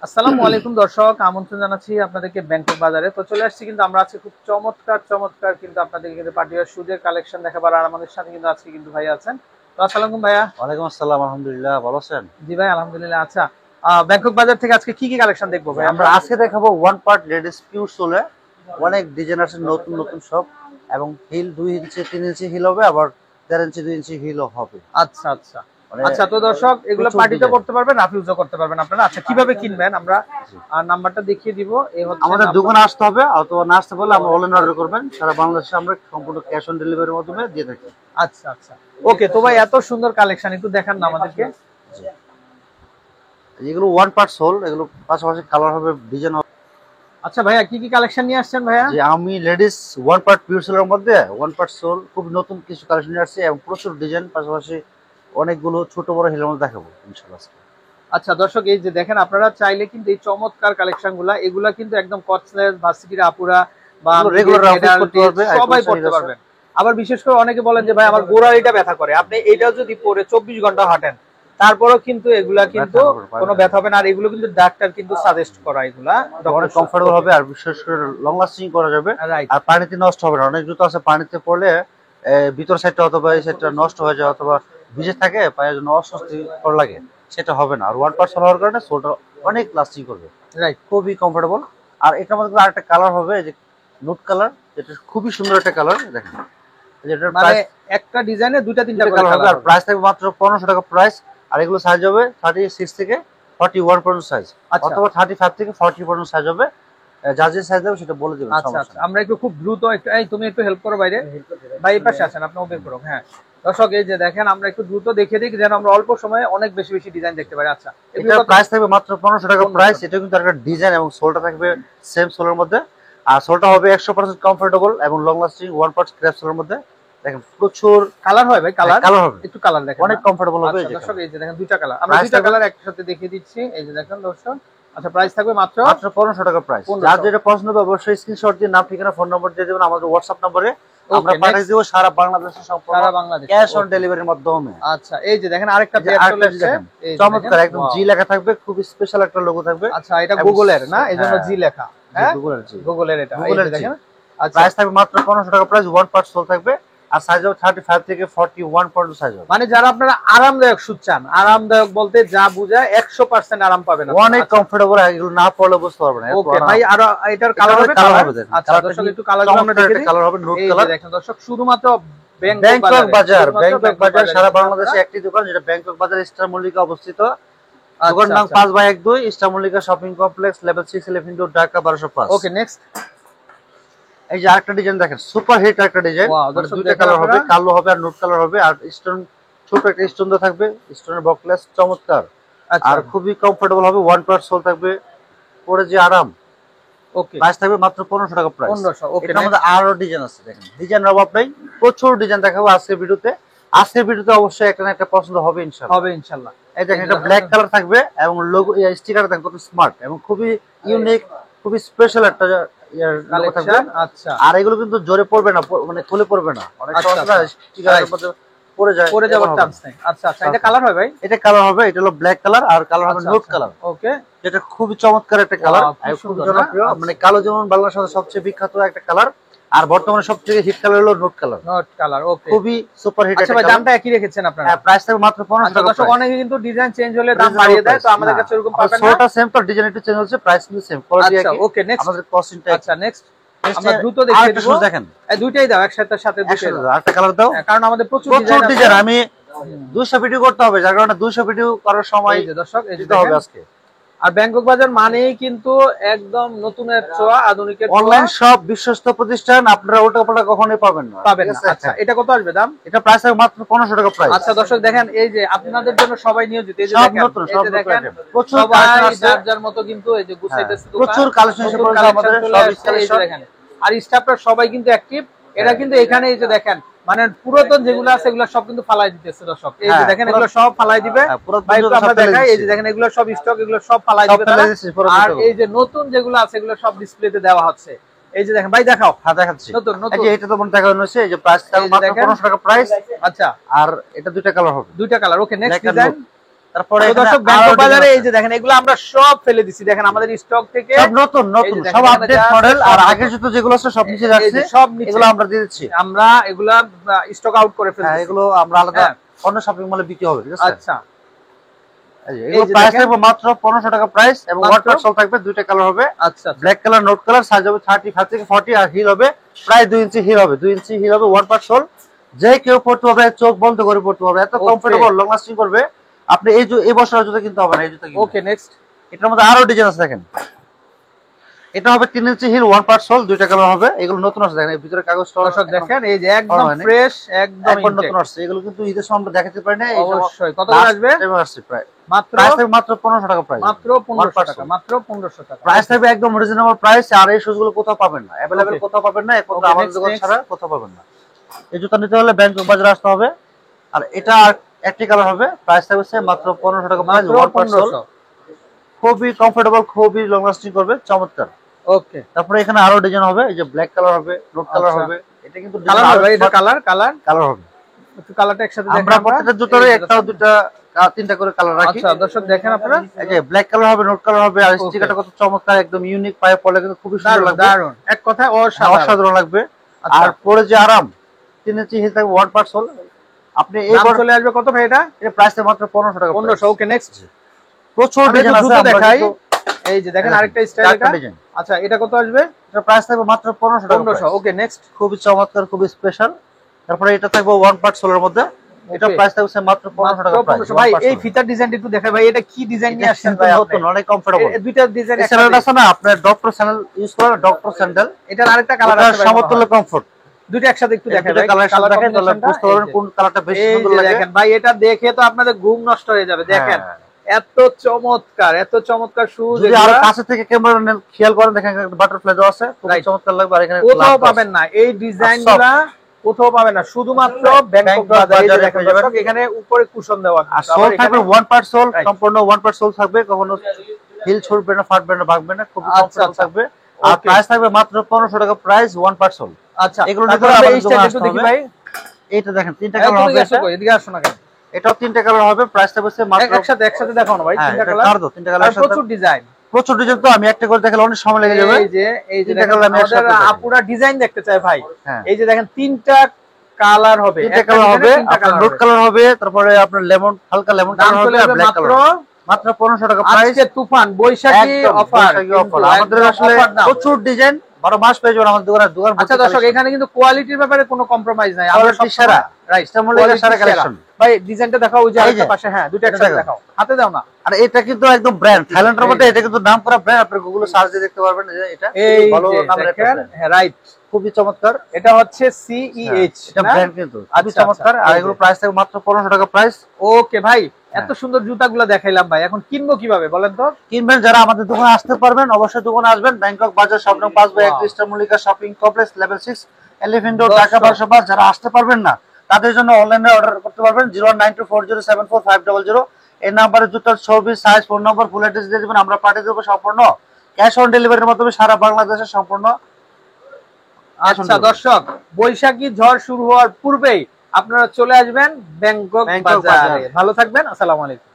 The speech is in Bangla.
আসসালামু আলাইকুম দর্শক, আমন্ত্রণ জানাচ্ছি আপনাদেরকে ব্যাংকক বাজারে। তো চলে আসছি কিন্তু আমরা আজকে খুব চমৎকার চমৎকার কিন্তু আপনাদেরকে কিন্তু পার্টিওয়ার শুজের কালেকশন দেখাবার, আর আমাদের সাথে কিন্তু আজকে কিন্তু ভাই আছেন। তো আসসালামু আলাইকুম ভাইয়া। ওয়ালাইকুম আসসালাম, আলহামদুলিল্লাহ, ভালো আছেন? জি ভাই, আলহামদুলিল্লাহ। আচ্ছা, ব্যাংকক বাজার থেকে আজকে কি কি কালেকশন দেখবো ভাই আমরা আজকে দেখাবো ওয়ান পার্ট লেডিস পিওর সোলে। অনেক ডিজাইন আছে, নতুন নতুন সব, এবং হিল 2 ইঞ্চি 3 ইঞ্চি হিল হবে, আবার 1.5 ইঞ্চি 2 ইঞ্চি হিলও হবে। আচ্ছা আচ্ছা আচ্ছা, তো দর্শক এগুলো পার্টিতে করতে পারবেন, রাফিউজও করতে পারবেন আপনারা। আচ্ছা, কিভাবে কিনবেন আমরা নাম্বারটা দেখিয়ে দিব। এই হচ্ছে আমাদের দোকানে আসতে হবে, অথবা না আসতে পারলে আমরা অনলাইন অর্ডার করবেন। সারা বাংলাদেশে আমরা সম্পূর্ণ ক্যাশ অন ডেলিভারির মাধ্যমে দিয়ে থাকি। আচ্ছা আচ্ছা, ওকে। তো ভাই এত সুন্দর কালেকশন একটু দেখান না আমাদেরকে। এগুলো ওয়ান পার্ট সোল, এগুলো পাশাপাশি কালার হবে, ডিজাইন হবে। আচ্ছা ভাইয়া, কি কি কালেকশন নিয়ে আসছেন ভাইয়া? যে আমি লেডিস ওয়ান পার্ট পিওর সোলের মধ্যে ওয়ান পার্ট সোল খুব নতুন কিছু কালেকশন নিয়ে আসছি, এবং প্রচুর ডিজাইন, পাশাপাশি অনেকগুলো ছোট বড় হিলের মধ্যে দেখাবো ইনশাআল্লাহ। আচ্ছা দর্শক, এই যে দেখেন, আপনারা চাইলে কিন্তু এই চমৎকার কালেকশন এগুলা কিন্তু একদম কটসলেস ভার্সিটির আপুরা বা সবাই পড়তে পারবেন। আবার বিশেষ করে অনেকে বলেন যে ভাই আমার গোড়ালিটা ব্যথা করে, আপনি এটা যদি পরে 24 ঘন্টা হাঁটেন তারপরেও কিন্তু এগুলা কিন্তু কোনো ব্যথা হবে না। আর এগুলো কিন্তু ডাক্তার কিন্তু সাজেস্ট করা, এগুলা অনেক কমফোর্টেবল হবে, আর বিশেষ করে লং লাস্টিং করা যাবে, আর পানিতে নষ্ট হবে না। অনেক জুতো আছে পানিতে পড়লে ভিতর সাইডটা অথবা এই সাইডটা নষ্ট হয়ে যায়, অথবা ভিজে থাকে, পায়ের জন্য অস্বস্তি কর লাগে, সেটা হবে না। আর ওয়ান পার্সেন্ট হওয়ার কারণে সোলটা অনেক লাস্টিং করবে, খুবই কমফোর্টেবল। আর এটার মধ্যে আরেকটা কালার হবে, যে নুট কালার, যেটা খুবই সুন্দর একটা কালার। দেখেন, যেটার প্রাইস একটা ডিজাইনে দুইটা তিনটা কালার হবে, আর প্রাইস থাকবে মাত্র 1500 টাকা প্রাইস। আর এগুলো সাইজ হবে 36 থেকে 41 পর্যন্ত সাইজ, অথবা 35 থেকে 40 পর্যন্ত সাইজ হবে। যা যে সাইজ দেবে সেটা বলে দেবেন। আচ্ছা আচ্ছা, আমরা একটু খুব দ্রুত একটু, এই তুমি একটু হেল্প করো বাইরে, ভাই এই পাশে আছেন আপনি, ওপেন করো। হ্যাঁ দর্শক, এই যে দেখেন, আমরা একটু দ্রুত দেখে দিই যেন আমরা অল্প সময়ে অনেক বেশি বেশি ডিজাইন দেখতে পারি। আচ্ছা, এটার প্রাইস থাকবে মাত্র 1500 টাকা প্রাইস। এটা কিন্তু একটা ডিজাইন, এবং সোলটা থাকবে সেম সোলের মধ্যে। আর সোলটা হবে 100% কমফোর্টেবল এবং long lasting one part scrap সোলের মধ্যে। দেখেন, প্রচুর কালার হয় ভাই, কালার হবে, একটু কালার দেখেন, অনেক কমফোর্টেবল হবে। দর্শক এই যে দেখেন দুইটা কালার, আমরা দুইটা কালার একসাথে দেখিয়ে দিচ্ছি। এই যে দেখেন দর্শক, আচ্ছা প্রাইস থাকবে মাত্র 1500 টাকা প্রাইস। যার যেটা পছন্দ হবে অবশ্যই স্ক্রিনশট দিয়ে নাম, ঠিকানা, ফোন নম্বর দিয়ে দেবেন আমাদের হোয়াটসঅ্যাপ নম্বরে। আমরা পাঠিয়ে দেব সারা বাংলাদেশে, সারা বাংলাদেশে ক্যাশ অন ডেলিভারির মাধ্যমে। আচ্ছা, এই যে দেখেন আরেকটা পেয়ার চলে আসছে, চমৎকার, একদম জি লেখা থাকবে, খুব স্পেশাল একটা লোগো থাকবে। আচ্ছা, এটা গুগলের না, এইজন্য জি লেখা। হ্যাঁ, গুগলের এটা, এই যে দেখেন। আচ্ছা, প্রাইস থাকবে মাত্র 1500 টাকা প্রাইস, ওয়ান পার্ট সোল থাকবে, আর সাইজ হবে 35 থেকে 41 পর্যন্ত সাইজ হবে। মানে যারা আপনারা আরামদায়ক শুজ চান, আরামদায়ক বলতে যা বোঝায় 100% আরাম পাবেন, অনেক কমফোর্টেবল। এগুলো না পরলে বুঝতে পারবেন না। ওকে ভাই, আর এটার কালার হবে, আচ্ছা দর্শক একটু কালারগুলো আমরা দেখে দিই। কালার হবে নুট কালার। দেখেন দর্শক, শুধুমাত্র ব্যাংকক বাজার সারা বাংলাদেশে একটি দোকান, যেটা ব্যাংকক বাজার স্টার মল্লিকা অবস্থিত। দোকান নাম 5/12 star Mallika shopping complex, level 6 11 Dhaka 1205। ওকে, নেক্সট। এই যে আরেকটা ডিজাইন দেখেন, সুপার হিট একটা ডিজাইন। দুইটা কালার হবে, কালো হবে আর নুট কালার হবে, আর স্টোন, ছোট একটা স্টোন দেওয়া থাকবে, স্টোনের বকলেস চমৎকার, আর খুবই কমফোর্টেবল হবে। ওয়ান পার্ট সোল থাকবে, পরে যে আরাম। ওকে, প্রাইস থাকবে মাত্র 1500 টাকা প্রাইস। 1500। ওকে, এর মধ্যে আরো ডিজাইন আছে, দেখেন ডিজাইনের অভাব নাই, প্রচুর ডিজাইন দেখাবো আজকের ভিডিওতে। আজকের ভিডিওতে অবশ্যই একটা না একটা পছন্দ হবে ইনশাআল্লাহ। এই দেখেন, এটা ব্ল্যাক কালার থাকবে, এবং লোগো স্টিকার দেখেন কত স্মার্ট, এবং খুবই ইউনিক, খুবই স্পেশাল একটা লোগো থাকবে। আচ্ছা, আর এগুলো কিন্তু জোরে পড়বে না, মানে খুলে পড়বে না, অনেক সময় স্টিকারের মধ্যে পড়ে যাওয়ার চান্স নেই। আচ্ছা আচ্ছা, এটা কালার হয় ভাই, এটা কালার হবে, এটা হলো ব্ল্যাক কালার, আর কালার হবে নুট কালার। ওকে, যেটা খুবই চমৎকার একটা কালার, খুব জনপ্রিয়। মানে কালো যেমন বাংলাদেশের সবচেয়ে বিখ্যাত একটা কালার, আর বর্তমানে সবচেয়ে হিট কালার হলো নুট কালার। ওকে, খুবই সুপার হিট। আচ্ছা ভাই, দামটা একই রেখেছেন আপনারা? হ্যাঁ, প্রাইস থাকবে মাত্র 1500 টাকা। দর্শক অনেকে কিন্তু ডিজাইন চেঞ্জ হলে দাম বাড়িয়ে দেয়, তো আমাদের কাছে এরকম পাবেন না। সোটা সেম, তো ডিজাইন একটু চেঞ্জ হচ্ছে, প্রাইস কিন্তু সেম, কোয়ালিটি একই। আচ্ছা, ওকে, নেক্সট। আমাদের কস্টিংটা। আচ্ছা, নেক্সট আমরা দ্রুত দেখিয়ে দেব। দেখেন, এই দুইটাই দাও একসাথে, দুইটাই দাও। আরেকটা কালার দাও, কারণ আমাদের প্রচুর ডিজাইন। আমি 200 ভিডিও করতে হবে, যার কারণে 200 ভিডিও করার সময় দর্শক দিতে হবে আজকে। আর ব্যাংকক বাজার মানেই কিন্তু একদম নতুনের ছোঁয়া, আধুনিকের ছোঁয়া। অনলাইন সব বিশ্বস্ত প্রতিষ্ঠান, আপনারা উল্টাপাল্টা কখনোই পাবেন না। আচ্ছা, এটা কত আসবে দাম? এটা প্রাইস হবে মাত্র 1500 টাকা প্রাইস। আচ্ছা দর্শক দেখেন, এই যে আপনাদের জন্য সবাই নিয়োজিত, এই যে দেখেন প্রচুর কালেকশন আছে, যার মতো কিন্তু এই যে গুছাইতেছে দোকান, প্রচুর কালেকশন এসে পড়েছে আমাদের সব কালেকশন দেখেন। আর স্টাফরা সবাই কিন্তু অ্যাক্টিভ। এটা কিন্তু এখানে এই যে দেখেন, মানে পুরাতন যেগুলো আছে এগুলো সব কিন্তু ফালাই দিতেছে দর্শক। এই যে দেখেন, এগুলো সব ফালাই দিবে। ভাই একটু আমরা দেখাই, এই যে দেখেন এগুলো সব স্টক, এগুলো সব ফালাই দিবে তারা। আর এই যে নতুন যেগুলো আছে এগুলো সব ডিসপ্লেতে দেওয়া হচ্ছে। এই যে দেখেন ভাই, দেখাও। হ্যাঁ, দেখাচ্ছি। নতুন এই যে এটা তো মনে দেখানো হচ্ছে, এই যে প্রাইস মাত্র 1500 টাকা প্রাইস। আচ্ছা, আর এটা দুইটা কালার হবে, দুইটা কালার। ওকে, নেক্সট ডিজাইন। তারপরে দর্শক ব্যাংকক বাজারে এই যে দেখেন এগুলো আমরা সব ফেলে দিছি, দেখেন আমাদের স্টক থেকে সব নতুন নতুন সব আপডেট মডেল, আর আগের জুতো যেগুলো আছে সব নিচে রাখছি, সব এগুলো আমরা দিয়ে দিচ্ছি, আমরা এগুলা স্টক আউট করে ফেলছি। হ্যাঁ এগুলো আমরা আলাদা অন্য শপিং মলে বিক্রি হবে, ঠিক আছে? আচ্ছা এগুলো প্রাইস থাকবে মাত্র 1500 টাকা প্রাইস, এবং ওয়ান পার্ট সোল থাকবে, দুইটা কালার হবে। আচ্ছা black colour, note colour, size হবে 35 থেকে 40, আর হিল হবে প্রায় 2 ইঞ্চি হিল হবে, 2 ইঞ্চি হিল হবে, ওয়ান পার্ট সোল। যে কেউ পড়তে পারবে, চোখ বন্ধ করে পড়তে পারবে, এত কমফোর্টেবল, লং লাস্টিং করবে। আপনি এই বছরের জুতো কিনতে হবে না, এই জুতো কিনতে। ওকে নেক্সট, এটার মধ্যে আরো ডিজাইন আছে দেখেন। এটা হবে 3 ইঞ্চি হিল, ওয়ান পার্ট সোল, দুইটা কালার হবে। এগুলো নতুন আছে দেখেন, এর ভিতরে কাগজটা দেখেন, এই যে একদম ফ্রেশ, একদম নতুন আছে। এগুলো কিন্তু ঈদের সময় আমরা দেখাতে পারি না। অবশ্যই কত করে আসবে? প্রায় মাত্র 1500 টাকা প্রাইস, মাত্র 1500 টাকা, মাত্র 1500 টাকা প্রাইস থাকবে, একদম রিজনেবল প্রাইস। আর এই শুজগুলো কোথাও পাবেন না, अवेलेबल কোথাও পাবেন না, একমাত্র আমাদের দোকান ছাড়া কোথাও পাবেন না। এই জুতা নিতে হলে ব্যাংকক বাজারে আসতে হবে। আর এটা একটি কালার হবে, প্রাইস থাকবে মাত্র 1500 টাকা প্রাইস, ওয়ান পার্ট সোল, খুবই কমফোর্টেবল, খুবই লং লাস্টিং করবে, চমৎকার। ওকে, তারপরে এখানে আরো ডিজাইন হবে, এই যে ব্ল্যাক কালার হবে, নোট কালার হবে। এটা কিন্তু কালার হবে, এটা কালার হবে, একটু কালারটা একসাথে দেখেন। আমরা প্রত্যেকটা জুতোরে একটা দুটো তিনটা করে কালার রাখি। আচ্ছা দর্শক দেখেন আপনারা, এই যে ব্ল্যাক কালার হবে, নোট কালার হবে, আর স্টিকারটা কত চমৎকার, একদম ইউনিক, পায়ে পড়লে কিন্তু খুবই সুন্দর লাগবে, দারুন, এক কথায় অসাধারণ লাগবে। আর পরে যে আরাম, 3 ইঞ্চি হিল থাকবে, ওয়ান পার্ট সোল। আপনি এই দাম চলে আসবে কত ভাই? এটা প্রাইস মাত্র 1500 টাকা, 1500। ওকে নেক্সট, প্রচুর ডিজাইন আছে, জুতো দেখাই। এই যে দেখেন আরেকটা স্টাইল, এটা আচ্ছা এটা কত আসবে? এটা প্রাইস থাকবে মাত্র 1500 টাকা, 1500। ওকে নেক্সট, খুবই চমৎকার, খুবই স্পেশাল। তারপরে এটা থাকবে ওয়ান পার্ট সোলের মধ্যে, এটা প্রাইস থাকবে মাত্র 1500 টাকা প্রাইস। ভাই এই ফিতার ডিজাইনটা একটু দেখাই ভাই, এটা কি ডিজাইন নিয়ে আসছেন ভাই? নতুন, অনেক কমফোর্টেবল। দুইটা ডিজাইন স্যান্ডেল আছে না আপনার, ডক্টর স্যান্ডেল ইউজ করেন, ডক্টর স্যান্ডেল, এটার আরেকটা কালার আছে ভাই, সমতুল্য কমফোর্ট। দুইটা একসাথে একটু দেখাই ভাই, কালার দেখেন তাহলে বুঝতে পারবেন কোন কালারটা বেশি সুন্দর লাগে। দেখেন ভাই, এটা দেখে তো আপনাদের ঘুম নষ্ট হয়ে যাবে। দেখেন এত চমৎকার, এত চমৎকার শুজ। যদি আরো কাছে থেকে ক্যামেরা খেয়াল করেন, দেখেন বাটারফ্লাই দেওয়া আছে, খুব চমৎকার লাগবে। আর এখানে কোথাও পাবেন না এই ডিজাইনগুলা, কোথাও পাবেন না, শুধুমাত্র ব্যাংকক বাজারে দেখেন দর্শক। এখানে উপরে কুশন দেওয়া আছে, আর সোল থাকবে ওয়ান পার্ট সোল, সম্পূর্ণ ওয়ান পার্ট সোল থাকবে, কখনো হিল ছুটবে না, ফাটবে না, ভাগবে না, খুব কমফোর্টেবল থাকবে। আর প্রাইস থাকবে মাত্র 1500 টাকা প্রাইস, ওয়ান পার্ট সোল। আচ্ছা এগুলো এই স্টাইল একটু দেখি ভাই। এইটা দেখেন, তিনটা কালার হবে, এদিকে আসো না কেন, এটাও তিনটা কালার হবে, প্রাইস থাকবে মাত্র একসাথে দেখাও না ভাই, তিনটা কালার, তিনটা কালার, প্রচুর ডিজাইন, তো আমি একটা করে দেখালে অনেক সময় লেগে যাবে। এই যে দেখেন আমাদের আপুরা ডিজাইন দেখতে চায় ভাই। এই যে দেখেন তিনটা কালার হবে, তিনটা কালার হবে, আপনার নোট কালার হবে, তারপরে আপনার লেমন, হালকা লেমন কালার হবে, আর ব্ল্যাক কালার। মাত্র 1500 টাকা প্রাইস, আজকে তুফান বৈশাখী অফার। আমাদের আসলে প্রচুর ডিজাইন, 12 মাস পেয়ে যাবেন আমাদের দোকান। আচ্ছা দর্শক, এখানে কিন্তু কোয়ালিটির ব্যাপারে কোনো কম্প্রোমাইজ নাই, আমরা সব সেরা, রাইট, সেরা কালেকশন। ভাই ডিজাইনটা দেখাও, ওই যে আরেকটা পাশে, হ্যাঁ দুটো একসাথে দেখাও, হাতে দাও না। আর এটা কিন্তু একদম ব্র্যান্ড, থাইল্যান্ডের মধ্যে, এটা কিন্তু নাম করা ব্র্যান্ড, আপনি গুগলে সার্চ দিয়ে দেখতে পারবেন যে এটা ভালো নামের একটা ব্র্যান্ড। হ্যাঁ রাইট, খুবই চমৎকার। এটা হচ্ছে CEH, এটা ব্র্যান্ড কিন্তু খুবই চমৎকার। আর এগুলো প্রাইস থাকবে মাত্র 1500 টাকা প্রাইস। ওকে ভাই, এত সুন্দর জুতাগুলো দেখাইলাম ভাই, এখন কিনবো কিভাবে বলেন তো? কিনবেন যারা আমাদের দোকানে আসতে পারবেন, অবশ্যই দোকানে আসবেন, ব্যাংকক বাজার, শপ নং 5/1 Easter Mallika shopping complex, level 6, elephant road, Dhaka 1205। যারা আসতে পারবেন না তাদের জন্য অনলাইনে অর্ডার করতে পারবেন 09240745500। এই নাম্বারে জুতার ছবি, সাইজ, ফোন নম্বর, ফুল অ্যাড্রেস দিয়ে দিবেন, আমরা পাঠিয়ে দেবো সম্পূর্ণ ক্যাশ অন ডেলিভারির মাধ্যমে সারা বাংলাদেশে সম্পূর্ণ। আচ্ছা দর্শক, বৈশাখী ঝড় শুরু হওয়ার পূর্বেই আপনারা চলে আসবেন ব্যাংকক বাজারে। ভালো থাকবেন, আসসালামু আলাইকুম।